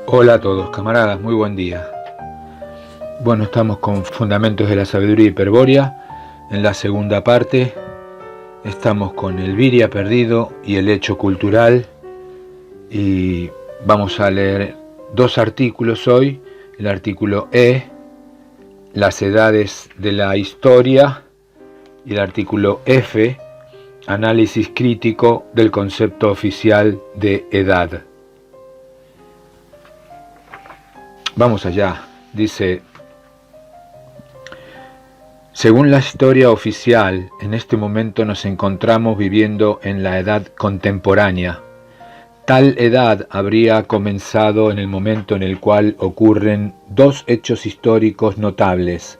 Hola a todos, camaradas, muy buen día. Bueno, estamos con Fundamentos de la Sabiduría Hiperbórea. En la segunda parte estamos con el Viria perdido y el hecho cultural. Y vamos a leer dos artículos hoy. El artículo E, las edades de la historia, y el artículo F, análisis crítico del concepto oficial de edad. Vamos allá, dice: según la historia oficial, en este momento nos encontramos viviendo en la edad contemporánea. Tal edad habría comenzado en el momento en el cual ocurren dos hechos históricos notables: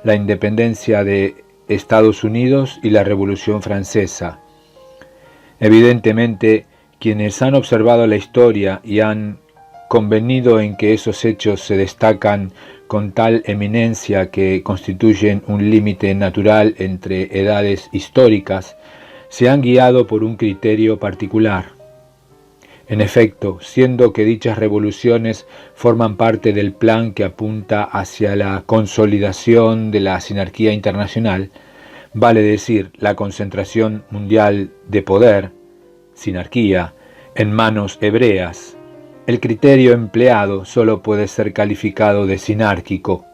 la independencia de Estados Unidos y la Revolución Francesa. Evidentemente, quienes han observado la historia y han convenido en que esos hechos se destacan con tal eminencia que constituyen un límite natural entre edades históricas, se han guiado por un criterio particular. En efecto, siendo que dichas revoluciones forman parte del plan que apunta hacia la consolidación de la sinarquía internacional, vale decir, la concentración mundial de poder, sinarquía, en manos hebreas, el criterio empleado solo puede ser calificado de sinárquico.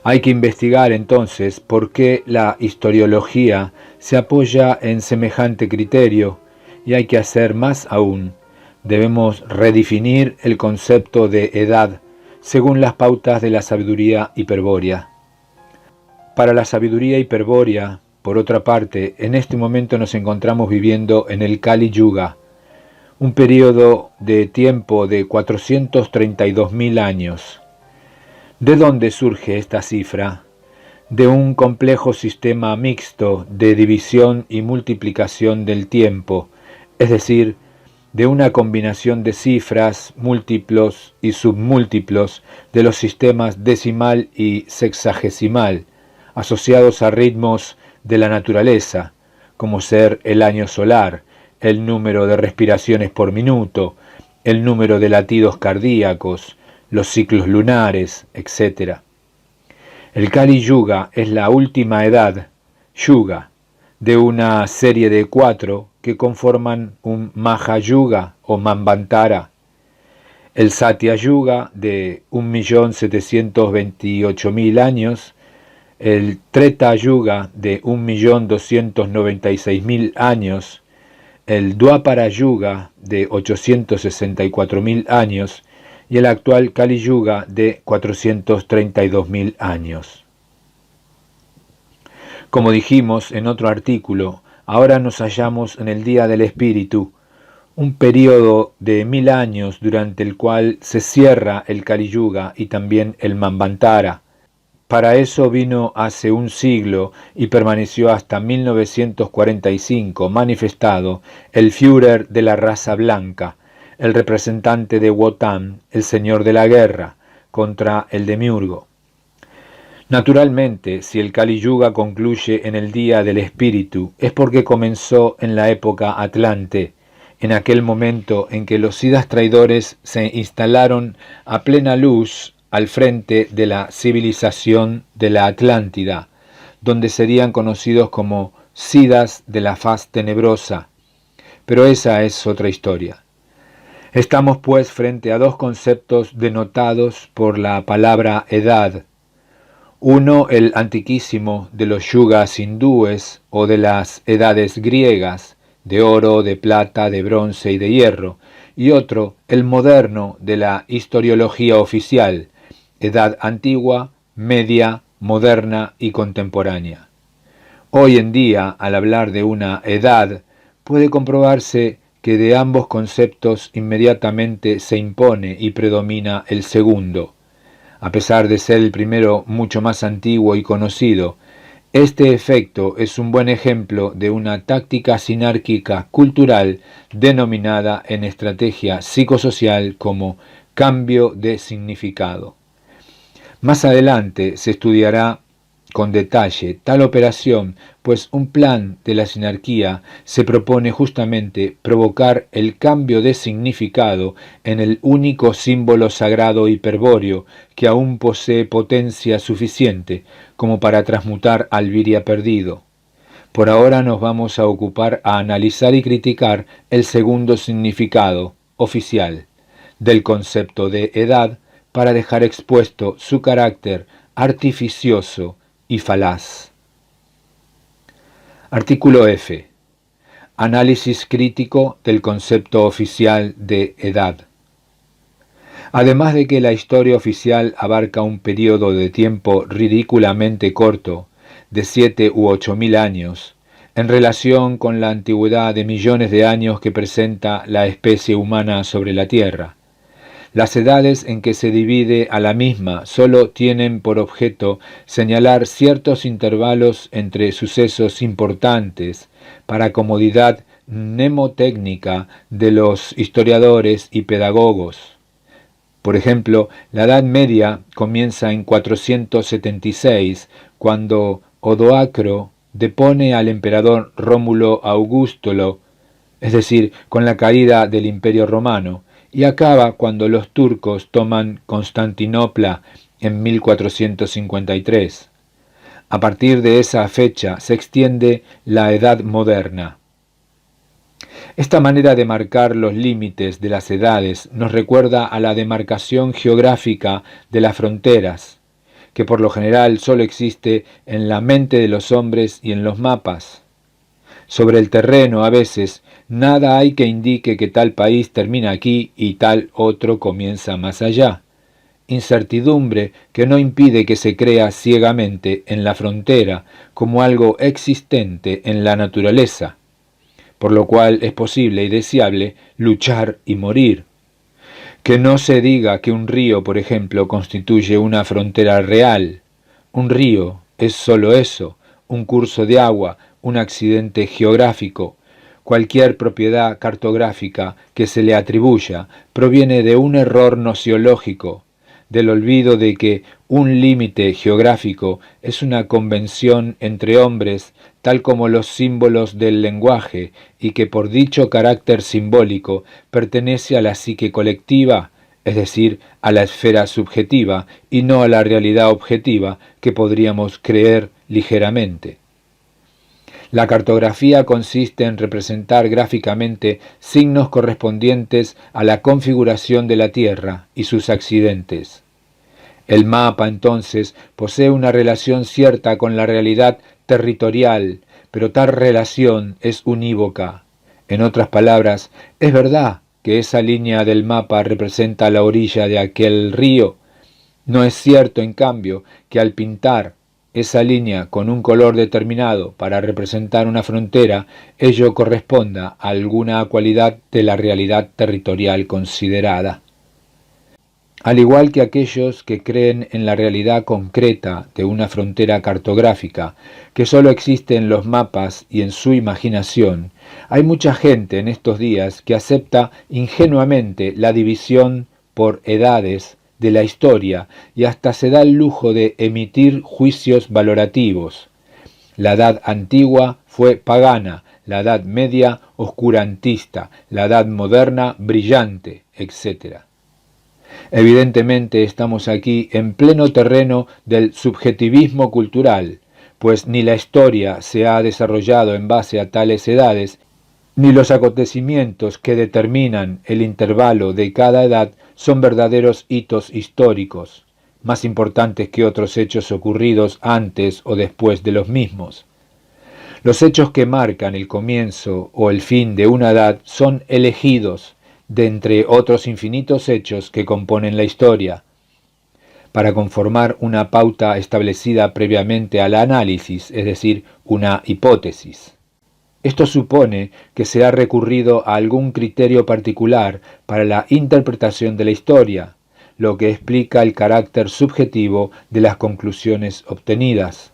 Hay que investigar entonces por qué la historiología se apoya en semejante criterio, y hay que hacer más aún. Debemos redefinir el concepto de edad según las pautas de la sabiduría hiperbórea. Para la sabiduría hiperbórea, por otra parte, en este momento nos encontramos viviendo en el Kali Yuga, un periodo de tiempo de 432.000 años. ¿De dónde surge esta cifra? De un complejo sistema mixto de división y multiplicación del tiempo, es decir, de una combinación de cifras, múltiplos y submúltiplos de los sistemas decimal y sexagesimal, asociados a ritmos de la naturaleza, como ser el año solar, el número de respiraciones por minuto, el número de latidos cardíacos, los ciclos lunares, etc. El Kali Yuga es la última edad, Yuga, de una serie de 4 que conforman un Maha Yuga o Manvantara. El Satya Yuga de 1.728.000 años, el Treta Yuga de 1.296.000 años, el Dwapara Yuga de 864.000 años y el actual Kali Yuga de 432.000 años. Como dijimos en otro artículo, ahora nos hallamos en el Día del Espíritu, un periodo de 1000 años durante el cual se cierra el Kali Yuga y también el Manvantara. Para eso vino hace un siglo y permaneció hasta 1945 manifestado el Führer de la raza blanca, el representante de Wotan, el señor de la guerra, contra el demiurgo. Naturalmente, si el Kali Yuga concluye en el Día del Espíritu, es porque comenzó en la época Atlante, en aquel momento en que los siddhas traidores se instalaron a plena luz al frente de la civilización de la Atlántida, donde serían conocidos como siddhas de la faz tenebrosa. Pero esa es otra historia. Estamos pues frente a dos conceptos denotados por la palabra edad. Uno, el antiquísimo de los yugas hindúes o de las edades griegas, de oro, de plata, de bronce y de hierro, y otro, el moderno de la historiología oficial, edad antigua, media, moderna y contemporánea. Hoy en día, al hablar de una edad, puede comprobarse que de ambos conceptos inmediatamente se impone y predomina el segundo. A pesar de ser el primero mucho más antiguo y conocido, este efecto es un buen ejemplo de una táctica sinárquica cultural denominada en estrategia psicosocial como cambio de significado. Más adelante se estudiará con detalle tal operación, pues un plan de la sinarquía se propone justamente provocar el cambio de significado en el único símbolo sagrado hiperbóreo que aún posee potencia suficiente como para transmutar al viria perdido. Por ahora nos vamos a ocupar a analizar y criticar el segundo significado, oficial, del concepto de edad para dejar expuesto su carácter artificioso y falaz. Artículo F. Análisis crítico del concepto oficial de edad. Además de que la historia oficial abarca un periodo de tiempo ridículamente corto, de 7 u 8.000 años, en relación con la antigüedad de millones de años que presenta la especie humana sobre la Tierra. Las edades en que se divide a la misma solo tienen por objeto señalar ciertos intervalos entre sucesos importantes para comodidad mnemotécnica de los historiadores y pedagogos. Por ejemplo, la Edad Media comienza en 476, cuando Odoacro depone al emperador Rómulo Augustulo, es decir, con la caída del Imperio Romano, y acaba cuando los turcos toman Constantinopla en 1453. A partir de esa fecha se extiende la Edad Moderna. Esta manera de marcar los límites de las edades nos recuerda a la demarcación geográfica de las fronteras, que por lo general solo existe en la mente de los hombres y en los mapas. Sobre el terreno, a veces, nada hay que indique que tal país termina aquí y tal otro comienza más allá. Incertidumbre que no impide que se crea ciegamente en la frontera como algo existente en la naturaleza, por lo cual es posible y deseable luchar y morir. Que no se diga que un río, por ejemplo, constituye una frontera real. Un río es sólo eso, un curso de agua, un accidente geográfico. Cualquier propiedad cartográfica que se le atribuya proviene de un error nociológico, del olvido de que un límite geográfico es una convención entre hombres tal como los símbolos del lenguaje y que por dicho carácter simbólico pertenece a la psique colectiva, es decir, a la esfera subjetiva y no a la realidad objetiva que podríamos creer ligeramente. La cartografía consiste en representar gráficamente signos correspondientes a la configuración de la Tierra y sus accidentes. El mapa, entonces, posee una relación cierta con la realidad territorial, pero tal relación es unívoca. En otras palabras, es verdad que esa línea del mapa representa la orilla de aquel río. No es cierto, en cambio, que al pintar esa línea con un color determinado para representar una frontera, ello corresponda a alguna cualidad de la realidad territorial considerada. Al igual que aquellos que creen en la realidad concreta de una frontera cartográfica, que sólo existe en los mapas y en su imaginación, hay mucha gente en estos días que acepta ingenuamente la división por edades de la historia y hasta se da el lujo de emitir juicios valorativos. La edad antigua fue pagana, la edad media oscurantista, la edad moderna brillante, etc. Evidentemente estamos aquí en pleno terreno del subjetivismo cultural, pues ni la historia se ha desarrollado en base a tales edades, ni los acontecimientos que determinan el intervalo de cada edad son verdaderos hitos históricos, más importantes que otros hechos ocurridos antes o después de los mismos. Los hechos que marcan el comienzo o el fin de una edad son elegidos de entre otros infinitos hechos que componen la historia, para conformar una pauta establecida previamente al análisis, es decir, una hipótesis. Esto supone que se ha recurrido a algún criterio particular para la interpretación de la historia, lo que explica el carácter subjetivo de las conclusiones obtenidas.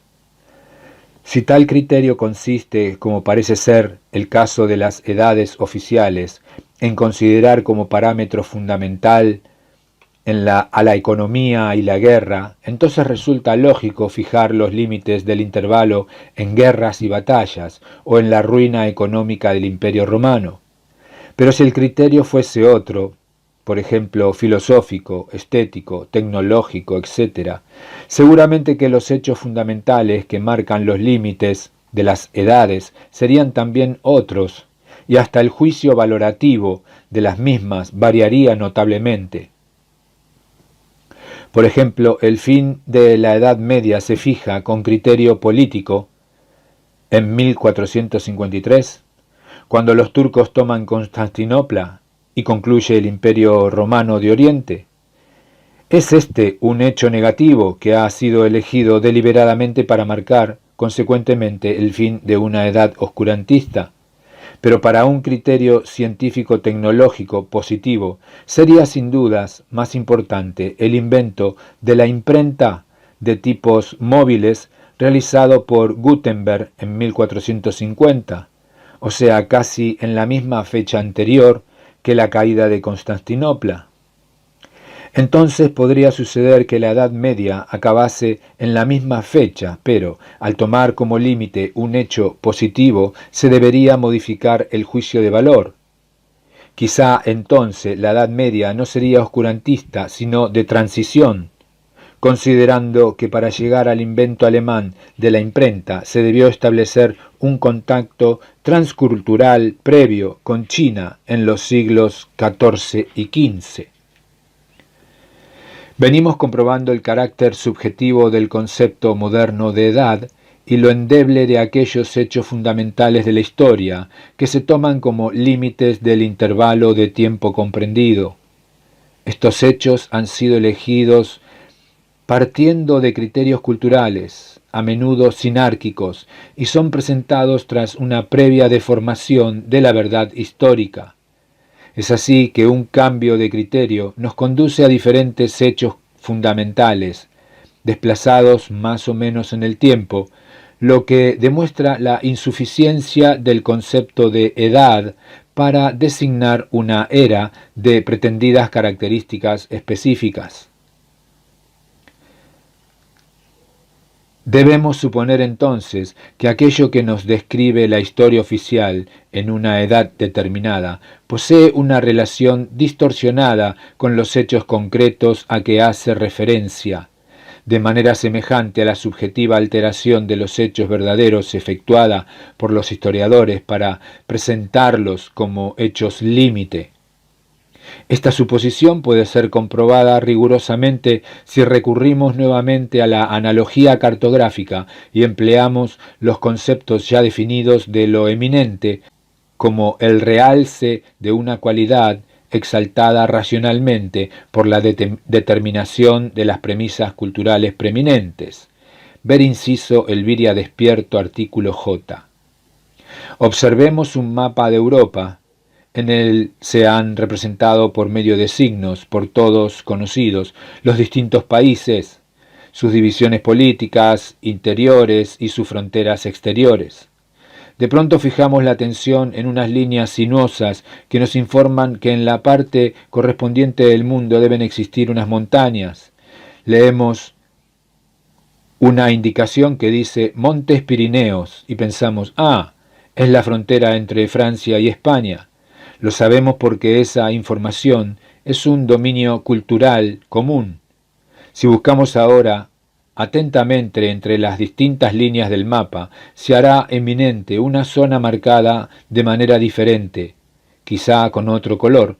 Si tal criterio consiste, como parece ser el caso de las edades oficiales, en considerar como parámetro fundamental a la economía y la guerra, entonces resulta lógico fijar los límites del intervalo en guerras y batallas o en la ruina económica del Imperio Romano. Pero si el criterio fuese otro, por ejemplo, filosófico, estético, tecnológico, etc., seguramente que los hechos fundamentales que marcan los límites de las edades serían también otros, y hasta el juicio valorativo de las mismas variaría notablemente. Por ejemplo, el fin de la Edad Media se fija con criterio político en 1453, cuando los turcos toman Constantinopla y concluye el Imperio Romano de Oriente. ¿Es este un hecho negativo que ha sido elegido deliberadamente para marcar, consecuentemente, el fin de una edad oscurantista? Pero para un criterio científico-tecnológico positivo, sería sin dudas más importante el invento de la imprenta de tipos móviles realizado por Gutenberg en 1450, o sea, casi en la misma fecha anterior que la caída de Constantinopla. Entonces podría suceder que la Edad Media acabase en la misma fecha, pero al tomar como límite un hecho positivo, se debería modificar el juicio de valor. Quizá entonces la Edad Media no sería oscurantista, sino de transición, considerando que para llegar al invento alemán de la imprenta se debió establecer un contacto transcultural previo con China en los siglos XIV y XV. Venimos comprobando el carácter subjetivo del concepto moderno de edad y lo endeble de aquellos hechos fundamentales de la historia que se toman como límites del intervalo de tiempo comprendido. Estos hechos han sido elegidos partiendo de criterios culturales, a menudo sinárquicos, y son presentados tras una previa deformación de la verdad histórica. Es así que un cambio de criterio nos conduce a diferentes hechos fundamentales, desplazados más o menos en el tiempo, lo que demuestra la insuficiencia del concepto de edad para designar una era de pretendidas características específicas. Debemos suponer entonces que aquello que nos describe la historia oficial en una edad determinada posee una relación distorsionada con los hechos concretos a que hace referencia, de manera semejante a la subjetiva alteración de los hechos verdaderos efectuada por los historiadores para presentarlos como hechos límite. Esta suposición puede ser comprobada rigurosamente si recurrimos nuevamente a la analogía cartográfica y empleamos los conceptos ya definidos de lo eminente como el realce de una cualidad exaltada racionalmente por la determinación de las premisas culturales preeminentes. Ver inciso Elviria Despierto, artículo J. Observemos un mapa de Europa. En él se han representado por medio de signos, por todos conocidos, los distintos países, sus divisiones políticas interiores y sus fronteras exteriores. De pronto fijamos la atención en unas líneas sinuosas que nos informan que en la parte correspondiente del mundo deben existir unas montañas. Leemos una indicación que dice Montes Pirineos y pensamos, es la frontera entre Francia y España. Lo sabemos porque esa información es un dominio cultural común. Si buscamos ahora atentamente entre las distintas líneas del mapa, se hará eminente una zona marcada de manera diferente, quizá con otro color,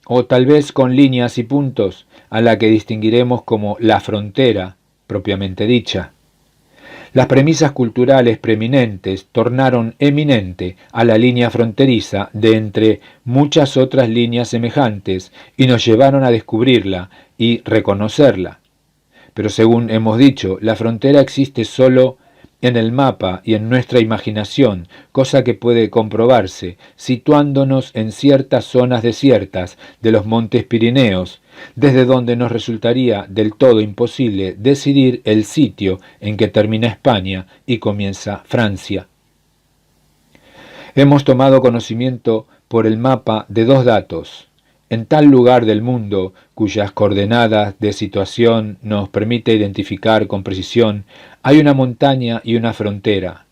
o tal vez con líneas y puntos, a la que distinguiremos como la frontera propiamente dicha. Las premisas culturales preeminentes tornaron eminente a la línea fronteriza de entre muchas otras líneas semejantes y nos llevaron a descubrirla y reconocerla. Pero según hemos dicho, la frontera existe solo en el mapa y en nuestra imaginación, cosa que puede comprobarse situándonos en ciertas zonas desiertas de los montes Pirineos, desde donde nos resultaría del todo imposible decidir el sitio en que termina España y comienza Francia. Hemos tomado conocimiento por el mapa de dos datos. en tal lugar del mundo cuyas coordenadas de situación nos permite identificar con precisión, hay una montaña y una frontera.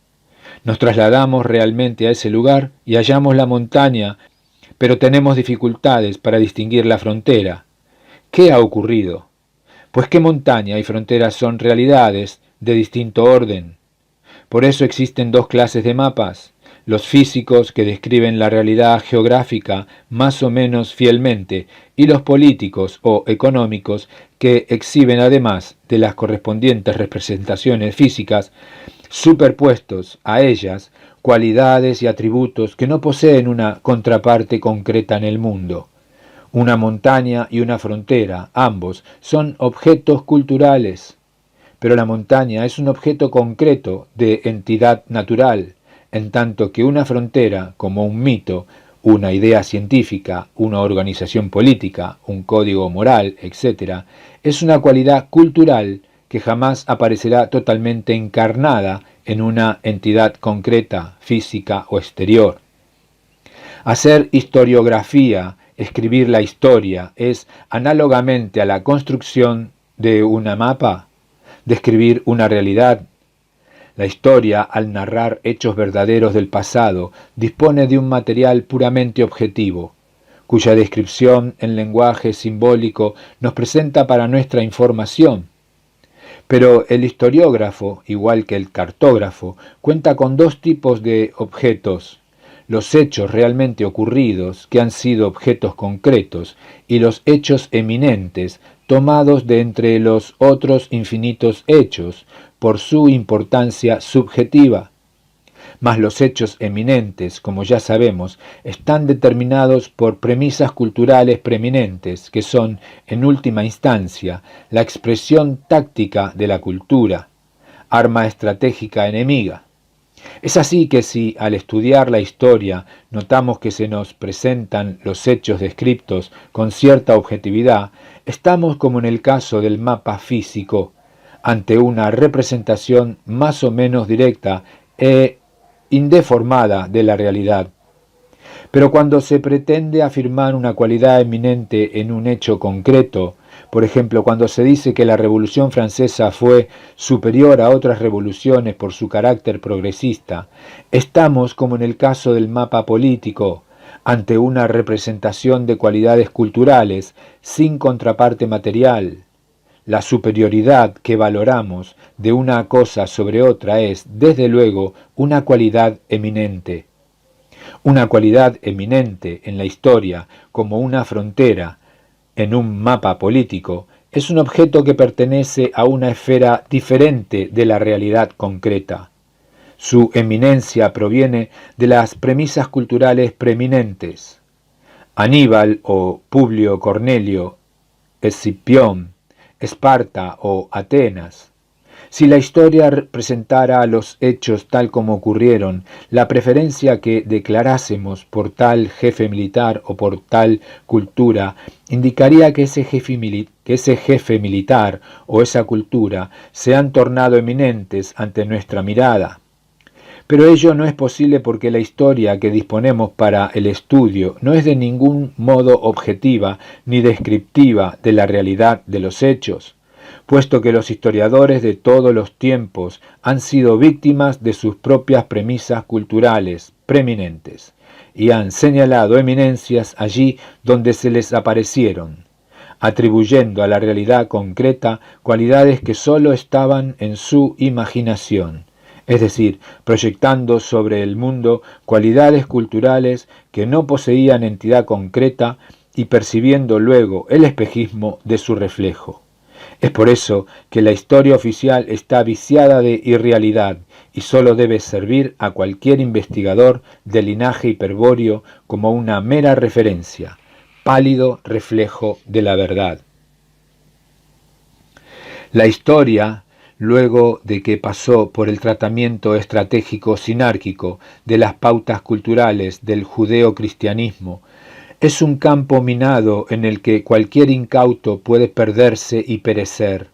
Nos trasladamos realmente a ese lugar y hallamos la montaña, pero tenemos dificultades para distinguir la frontera. ¿Qué ha ocurrido? Pues que montaña y frontera son realidades de distinto orden. Por eso existen dos clases de mapas: los físicos, que describen la realidad geográfica más o menos fielmente, y los políticos o económicos, que exhiben, además de las correspondientes representaciones físicas, superpuestos a ellas, cualidades y atributos que no poseen una contraparte concreta en el mundo. Una montaña y una frontera, ambos, son objetos culturales, pero la montaña es un objeto concreto de entidad natural, en tanto que una frontera, como un mito, una idea científica, una organización política, un código moral, etc., es una cualidad cultural que jamás aparecerá totalmente encarnada en una entidad concreta, física o exterior. Hacer historiografía, escribir la historia, es, análogamente a la construcción de una mapa, describir una realidad. La historia, al narrar hechos verdaderos del pasado, dispone de un material puramente objetivo, cuya descripción en lenguaje simbólico nos presenta para nuestra información. Pero el historiógrafo, igual que el cartógrafo, cuenta con dos tipos de objetos: los hechos realmente ocurridos, que han sido objetos concretos, y los hechos eminentes, tomados de entre los otros infinitos hechos, por su importancia subjetiva. Mas los hechos eminentes, como ya sabemos, están determinados por premisas culturales preeminentes, que son, en última instancia, la expresión táctica de la cultura, arma estratégica enemiga. Es así que si, al estudiar la historia, notamos que se nos presentan los hechos descritos con cierta objetividad, estamos, como en el caso del mapa físico, ante una representación más o menos directa e indeformada de la realidad. Pero cuando se pretende afirmar una cualidad eminente en un hecho concreto, por ejemplo, cuando se dice que la Revolución Francesa fue superior a otras revoluciones por su carácter progresista, estamos, como en el caso del mapa político, ante una representación de cualidades culturales sin contraparte material. La superioridad que valoramos de una cosa sobre otra es, desde luego, una cualidad eminente. Una cualidad eminente en la historia, como una frontera en un mapa político, es un objeto que pertenece a una esfera diferente de la realidad concreta. Su eminencia proviene de las premisas culturales preeminentes. Aníbal o Publio Cornelio, Escipión, Esparta o Atenas. Si la historia presentara los hechos tal como ocurrieron, la preferencia que declarásemos por tal jefe militar o por tal cultura indicaría que ese jefe militar o esa cultura se han tornado eminentes ante nuestra mirada. Pero ello no es posible porque la historia que disponemos para el estudio no es de ningún modo objetiva ni descriptiva de la realidad de los hechos, puesto que los historiadores de todos los tiempos han sido víctimas de sus propias premisas culturales preeminentes, y han señalado eminencias allí donde se les aparecieron, atribuyendo a la realidad concreta cualidades que sólo estaban en su imaginación, es decir, proyectando sobre el mundo cualidades culturales que no poseían entidad concreta y percibiendo luego el espejismo de su reflejo. Es por eso que la historia oficial está viciada de irrealidad y sólo debe servir a cualquier investigador de linaje hiperbóreo como una mera referencia, pálido reflejo de la verdad. La historia, luego de que pasó por el tratamiento estratégico sinárquico de las pautas culturales del judeocristianismo, es un campo minado en el que cualquier incauto puede perderse y perecer.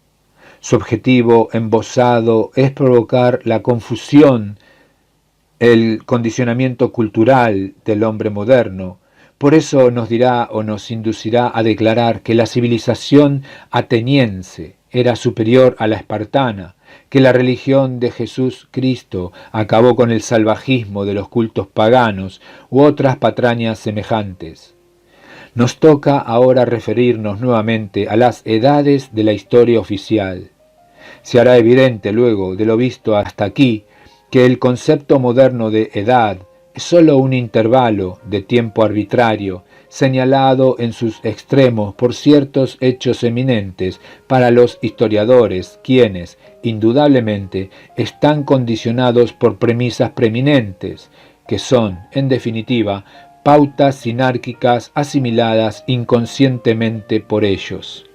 Su objetivo embosado es provocar la confusión, el condicionamiento cultural del hombre moderno, Por eso nos dirá o nos inducirá a declarar que la civilización ateniense era superior a la espartana, que la religión de Jesús Cristo acabó con el salvajismo de los cultos paganos u otras patrañas semejantes. Nos toca ahora referirnos nuevamente a las edades de la historia oficial. Se hará evidente luego de lo visto hasta aquí que el concepto moderno de edad es sólo un intervalo de tiempo arbitrario, señalado en sus extremos por ciertos hechos eminentes para los historiadores, quienes, indudablemente, están condicionados por premisas preeminentes, que son, en definitiva, pautas sinárquicas asimiladas inconscientemente por ellos.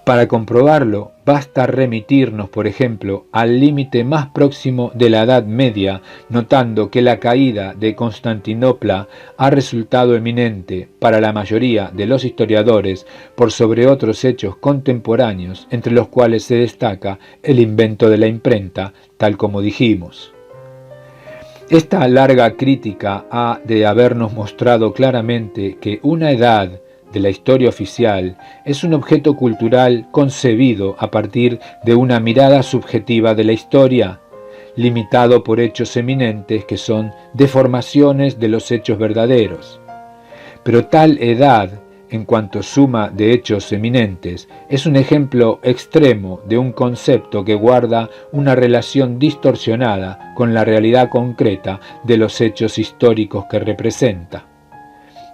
Para comprobarlo, basta remitirnos, por ejemplo, al límite más próximo de la Edad Media, notando que la caída de Constantinopla ha resultado eminente para la mayoría de los historiadores por sobre otros hechos contemporáneos, entre los cuales se destaca el invento de la imprenta, tal como dijimos. Esta larga crítica ha de habernos mostrado claramente que una edad de la historia oficial es un objeto cultural concebido a partir de una mirada subjetiva de la historia, limitado por hechos eminentes que son deformaciones de los hechos verdaderos. Pero tal edad, en cuanto suma de hechos eminentes, es un ejemplo extremo de un concepto que guarda una relación distorsionada con la realidad concreta de los hechos históricos que representa.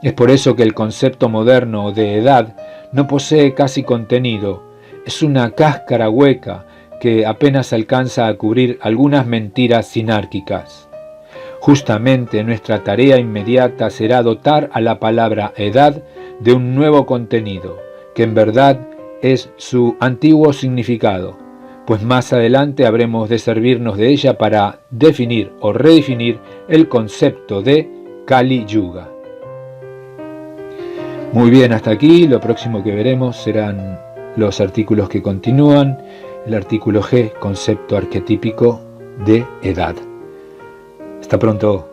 Es por eso que el concepto moderno de edad no posee casi contenido, es una cáscara hueca que apenas alcanza a cubrir algunas mentiras sinárquicas. Justamente nuestra tarea inmediata será dotar a la palabra edad de un nuevo contenido, que en verdad es su antiguo significado, pues más adelante habremos de servirnos de ella para definir o redefinir el concepto de Kali Yuga. Muy bien, hasta aquí. Lo próximo que veremos serán los artículos que continúan. El artículo G, concepto arquetípico de edad. Hasta pronto.